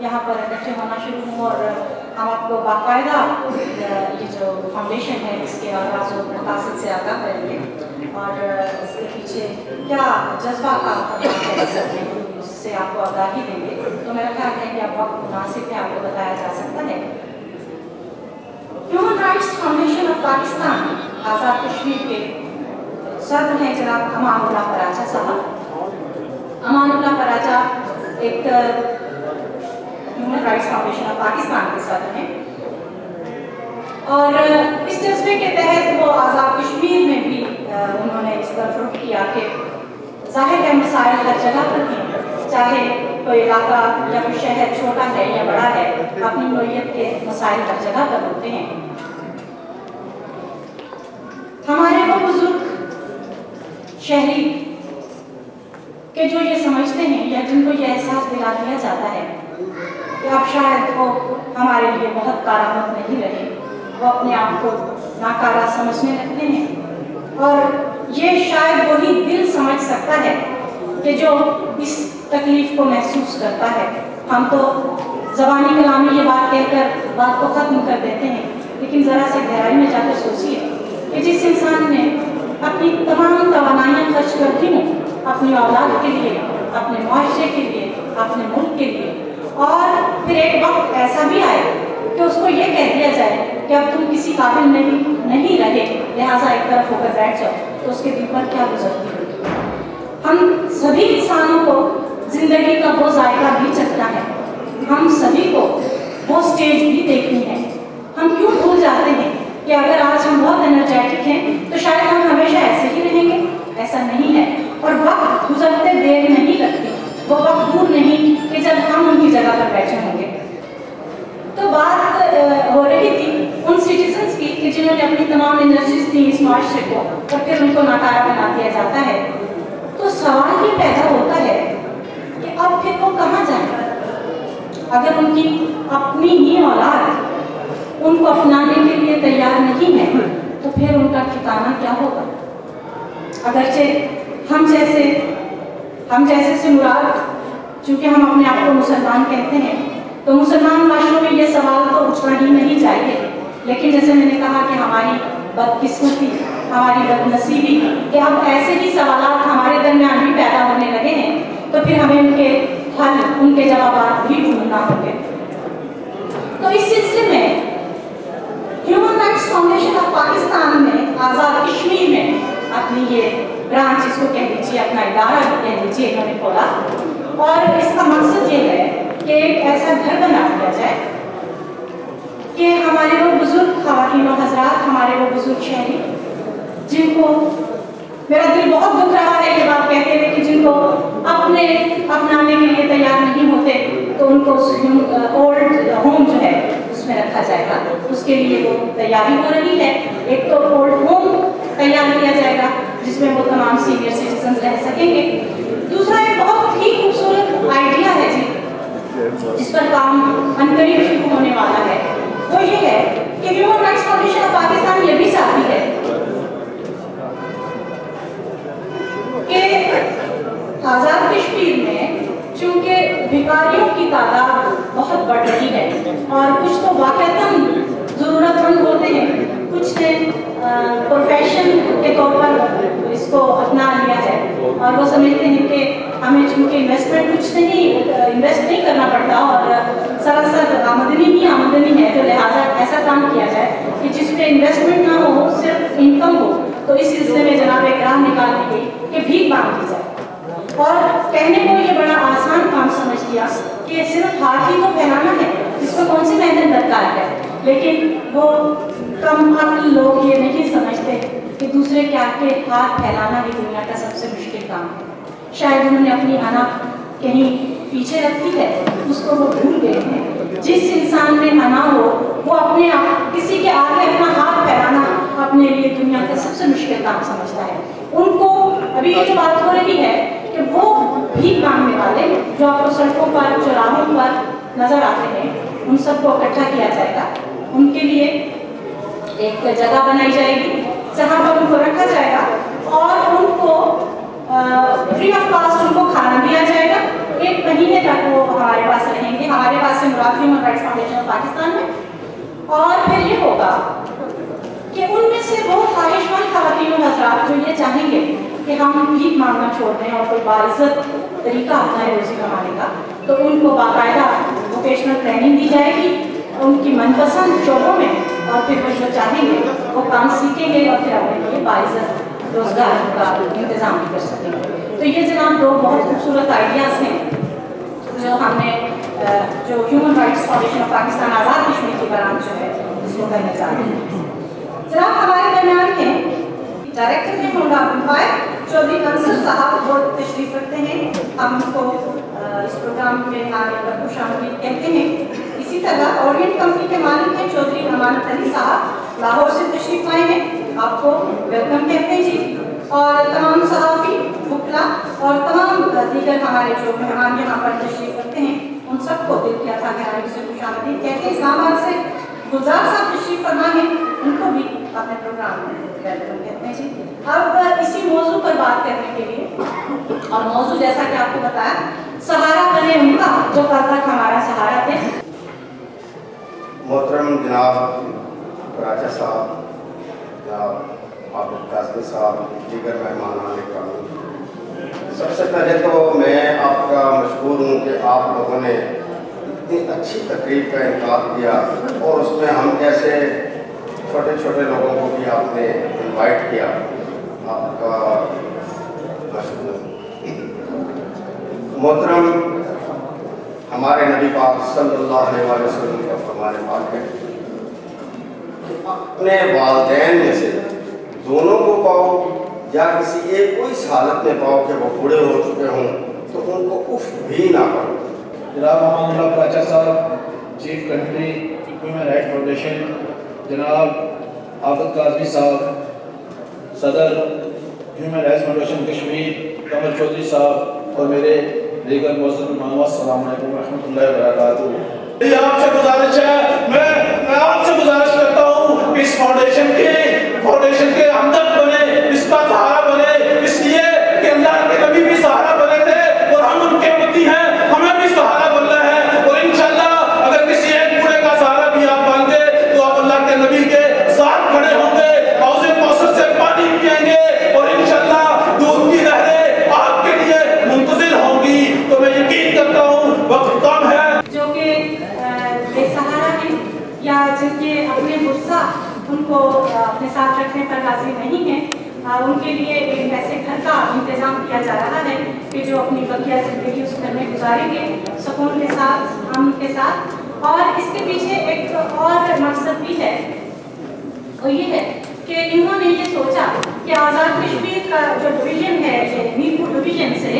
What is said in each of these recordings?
यहाँ पर इकट्ठे होना शुरू हुआ और हम आपको बाकायदा ये जो फाउंडेशन है इसके आगाज़ और मकासद से आगाह करेंगे और इसके पीछे क्या जज्बा काम करना है उससे आपको आगाही देंगे। तो मेरा ख्याल है कि अब वक्त मुनासिब है आपको बताया जा सकता है। Human rights foundation of Pakistan Azad Kashmir के सदर हैं जनाब अमानुल्लाह फराजा साहब। अमानुल्लाह फराजा एक human rights foundation of Pakistan के सदर हैं और इस जज्बे के तहत वो आज़ाद कश्मीर में भी उन्होंने इस तरफ रुख किया कि जाहिर है मसाइल हर जगह पर हैं, चाहे कोई इलाका या कोई शहर छोटा है या बड़ा है, अपनी नौइयत के मसाइल हर जगह पर होते हैं। हमारे वो बुजुर्ग शहरी के जो ये समझते हैं या जिनको ये एहसास दिला दिया जाता है कि अब शायद वो हमारे लिए बहुत कारामद नहीं रहे, वो अपने आप को नाकारा समझने लगते हैं और ये शायद वही दिल समझ सकता है कि जो इस तकलीफ को महसूस करता है। हम तो ज़बानी कलामी ये बात कहकर बात को ख़त्म कर देते हैं, लेकिन ज़रा से गहराई में जाकर सोचिए कि जिस इंसान ने अपनी तमाम तवानाइयाँ खर्च कर दी हों अपनी औलाद के लिए, अपने मुआशरे के लिए, अपने मुल्क के लिए, और फिर एक वक्त ऐसा भी आए कि उसको ये कह दिया जाए कि अब तुम किसी काबिल नहीं रहे, लिहाजा एक तरफ होकर बैठ जाओ, तो उसके दिल पर क्या गुजरती होगी। हम सभी इंसानों को जिंदगी का वो जायका भी चखना है, हम सभी को वो स्टेज भी देखनी है। हम क्यों भूल जाते हैं कि अगर आज हम बहुत एनर्जेटिक हैं तो शायद हम हमेशा ऐसे ही रहेंगे? ऐसा नहीं है, और वक्त गुजरते देर नहीं लगती, वो वक्त दूर नहीं कि जब हम उनकी जगह पर बैठे होंगे। तो बात हो रही थी उन सिटीजन्स की कि जिन्होंने अपनी तमाम एनर्जीज दी इस माशरे को और फिर उनको नाकारा बना दिया जाता है। तो सवाल ये पैदा होता है कि अब फिर वो कहाँ जाए? अगर उनकी अपनी ही औलाद उनको अपनाने के लिए तैयार नहीं है तो फिर उनका ठिकाना क्या होगा? अगरचे हम जैसे से मुराद, चूँकि हम अपने आप को मुसलमान कहते हैं, तो मुसलमान माशरों में ये सवाल तो उठना ही नहीं चाहिए, लेकिन जैसे मैंने कहा कि हमारी बदकिस्मती, हमारी बदनसीबी कि अब ऐसे ही सवालात हमारे दरमियान भी पैदा होने लगे हैं, तो फिर हमें उनके हल, उनके जवाब भी ढूंढना होंगे। तो इस सिलसिले में human rights foundation of Pakistan ने आज़ाद कश्मीर में अपनी ये ब्रांच, इसको कह लीजिए अपना इदारा कह लीजिए, इन्होंने खोला और इसका मकसद ये है कि एक ऐसा घर बना दिया जाए कि हमारे वो बुजुर्ग ख़वातीन और हज़रात, हमारे वो बुजुर्ग शहरी जिनको मेरा दिल बहुत दुख रहा है ये बात कहते हुए कि जिनको अपनाने के लिए तैयार नहीं होते, तो उनको ओल्ड होम जो है उसमें रखा जाएगा। उसके लिए वो तैयारी हो रही है। एक तो ओल्ड होम तैयार किया जाएगा जिसमें वो तमाम सीनियर सिटीजन रह सकेंगे। दूसरा एक बहुत ही खूबसूरत आइडिया है जी, जिस पर काम अनकरीब शुरू होने वाला है, वो ये है कि human rights foundation of Pakistan ये भी चाहती है कि आज़ाद कश्मीर में चूँकि भिखारियों की तादाद बहुत बढ़ रही है और कुछ तो वाकईतन ज़रूरतमंद होते हैं, कुछ ने प्रोफेशन के तौर पर इसको अपना लिया है और वो समझते हैं कि हमें चूँकि इन्वेस्ट नहीं करना पड़ता और सरासर आमदनी ही आमदनी है, तो लिहाजा ऐसा काम किया जाए कि जिसमें इन्वेस्टमेंट ना हो, सिर्फ इनकम हो। तो इस सिलसिले में जनाब एक राह निकाल दी गई कि भीख मांग दी जाए, और कहने को ये बड़ा आसान काम समझ लिया कि सिर्फ हाथ ही तो फैलाना है, इसमें कौन सी मेहनत दरकार है। लेकिन वो कम अक्ल लोग ये नहीं समझते कि दूसरे के आगे हाथ फैलाना ही दुनिया का सबसे मुश्किल काम है। शायद उन्होंने अपनी अना कहीं पीछे रखी है, उसको वो भूल गए हैं। जिस इंसान में अना हो वो अपने आप किसी के अपने लिए दुनिया का सबसे मुश्किल काम समझता है। उनको अभी ये जो बात हो रही है कि वो भीख मांगने वाले जो आपको सड़कों पर, चौराहों पर नजर आते हैं, उन सबको इकट्ठा किया जाएगा। उनके लिए एक जगह बनाई जाएगी जहाँ पर उनको रखा जाएगा और उनको फ्री ऑफ कॉस्ट उनको खाना दिया जाएगा। 1 महीने तक वो हमारे पास रहेंगे, हमारे पास से मुराद human rights foundation of Pakistan में। और फिर ये होगा कि उनमें से वो ख्वाहिशमंद ख़वातीन और हज़रात जो ये चाहेंगे कि हम भीख मांगना छोड़ दें और कोई बाइज़्ज़त तरीका अपनाएं रोज़ी कमाने का, तो उनको बाकायदा वोकेशनल ट्रेनिंग दी जाएगी उनकी मनपसंद शोबों में, और फिर वो जो चाहेंगे वो काम सीखेंगे और फिर अपने लिए बाइज़्ज़त रोज़गार का इंतज़ाम भी कर सकेंगे। तो ये जनाब 2 बहुत खूबसूरत आइडियाज़ हैं जो हमने जो human rights foundation of Pakistan Azad Kashmir की ब्रांच जो है इसको करने जा रहे हैं। जनाब हमारे दरमियान हैं डायरेक्टर हैं मोहम्मद अब्दुल चौधरी कंसर साहब, वो तशरीफ रखते हैं। हम उनको इस प्रोग्राम में आने पर खुशामदीद कहते हैं। इसी तरह ओरिएंट कंपनी के मालिक हैं चौधरी अमानत अली साहब, लाहौर से तशरीफ आए हैं, आपको वेलकम कहते हैं जी। और तमाम सहाफ़ी, वकला और तमाम दीगर हमारे जो मेहमान यहाँ पर तशरीफ रखते हैं, उन सबको दिल की अता गहराई से खुशामदीद कहते हैं। इस्लामाबाद से गुलजार साहब तशरीफ फरमा है, उनको भी अपने प्रोग्राम में वेलकम कहते हैं जी। अब इसी मौजू पर बात करने के लिए, और मौजू जैसा कि आपको बताया, सहारा बने उनका जो कल तक हमारा सहारा थे। मोहतरम जनाब राजा साहब, जनाब आबिद काज़मी साहब, दीगर मेहमान ग्रामीण, सबसे पहले तो मैं आपका मशहूर हूँ कि आप लोगों ने इतनी अच्छी तकरीब का इनकार किया और उसमें हम जैसे छोटे छोटे लोगों को भी आपने इनवाइट किया। आपका मशहूर। मोहतरम हमारे नबी पाक सल्लल्लाहु अलैहि वसल्लम का फरमान पाक है कि अपने वालिदैन में से दोनों को पाओ या किसी एक को इस हालत में पाओ कि वो बूढ़े हो चुके हों तो उनको उफ भी ना करो। जनाब अमानुल्लाह प्राचा साहब, chief country human rights foundation, जनाब आबिद काज़मी साहब, सदर ह्यूमन राइट्स फाउंडेशन कश्मीर कमर चौधरी साहब और मेरे दीगर मौजूद मेहमान, अस्सलाम वालेकुम रहमतुल्लाहि व बरकातुहू। आपसे गुजारिश है, मैं आपसे गुजारिश करता हूँ इस फाउंडेशन के हमदर्द बने, इसका सहारा बने, इसलिए कि अल्लाह के नबी भी सहारा बने थे और हम उनके उम्मती हैं, हमें भी सहारा बनना है। और इंशाअल्लाह अगर किसी एक बूढ़े का सहारा भी आप मांगे तो आप अल्लाह के नबी के साथ खड़े होंगे, हौज़े कौसर से पानी पिएंगे और इंशाअल्लाह दूध की नहरें आपके लिए मुंतज़िर होंगी। तो मैं यकीन करता हूँ वक्त कम है, जो कि बेसहारा हैं या जिनके अपने गुस्सा उनको अपने साथ रखने पर राजी नहीं है, उनके लिए एक ऐसे घर का इंतज़ाम किया जा रहा है कि जो अपनी बकिया ज़िंदगी उस घर में गुजारेंगे सुकून के साथ, अमन के साथ। और इसके पीछे एक और मकसद भी है, वो ये है कि इन्होंने ये सोचा कि आज़ाद कश्मीर का जो डिवीज़न है, ये मीरपुर डिवीज़न से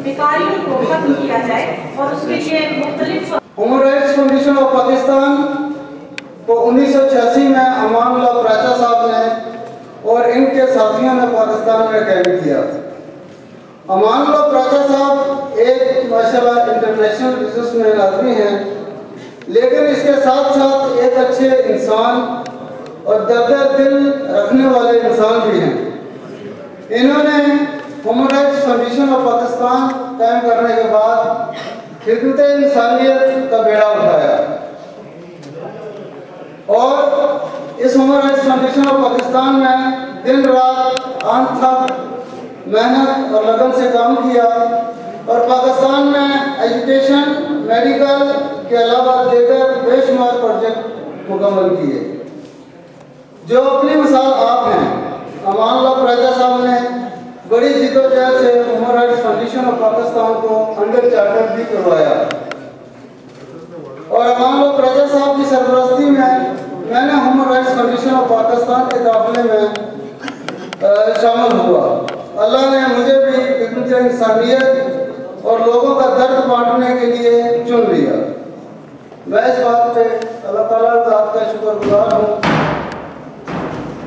बेकारियों को खत्म किया जाए और उसके लिए मुख्तलिफ human rights foundation of Pakistan को 1986 में अमानुल्लाह प्राचा साहब ने और इनके साथियों ने पाकिस्तान में कायम किया। अमानुल्लाह प्राचा साहब एक माशाल्लाह इंटरनेशनल बिजनेसमैन आदमी हैं, लेकिन इसके साथ साथ एक अच्छे इंसान और दर्द दिल रखने वाले इंसान भी हैं। इन्होंने human rights foundation of Pakistan कायम करने के बाद खिदमत इंसानियत का बेड़ा उठाया और इस human rights foundation of Pakistan में दिन रात आंख थक मेहनत और लगन से काम किया और पाकिस्तान में एजुकेशन, मेडिकल के अलावा दीगर बेशुमार प्रोजेक्ट मुकम्मल किए। जो अपनी मिसाल आप हैं, अमानुल्लाह प्राचा साहब ने बड़ी जिद्दोजहद से human rights foundation of Pakistan को अंडर चार्टर भी करवाया और अमानुल्लाह प्राचा साहब की सरपरस्ती में मैंने human rights foundation of Pakistan के दाखिले में शामिल हुआ। अल्लाह ने मुझे भी खिदमत इंसानियत और लोगों का दर्द बांटने के लिए चुन लिया। मैं इस बात पे अल्लाह ताला का शुक्रगुजार हूँ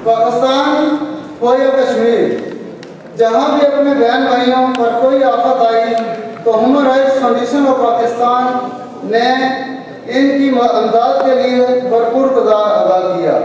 पाकिस्तान हो या कश्मीर, जहाँ भी अपने बहन भाइयों पर कोई आफत आई तो human rights foundation of Pakistan ने इनकी मदद के लिए भरपूर किरदार अदा किया।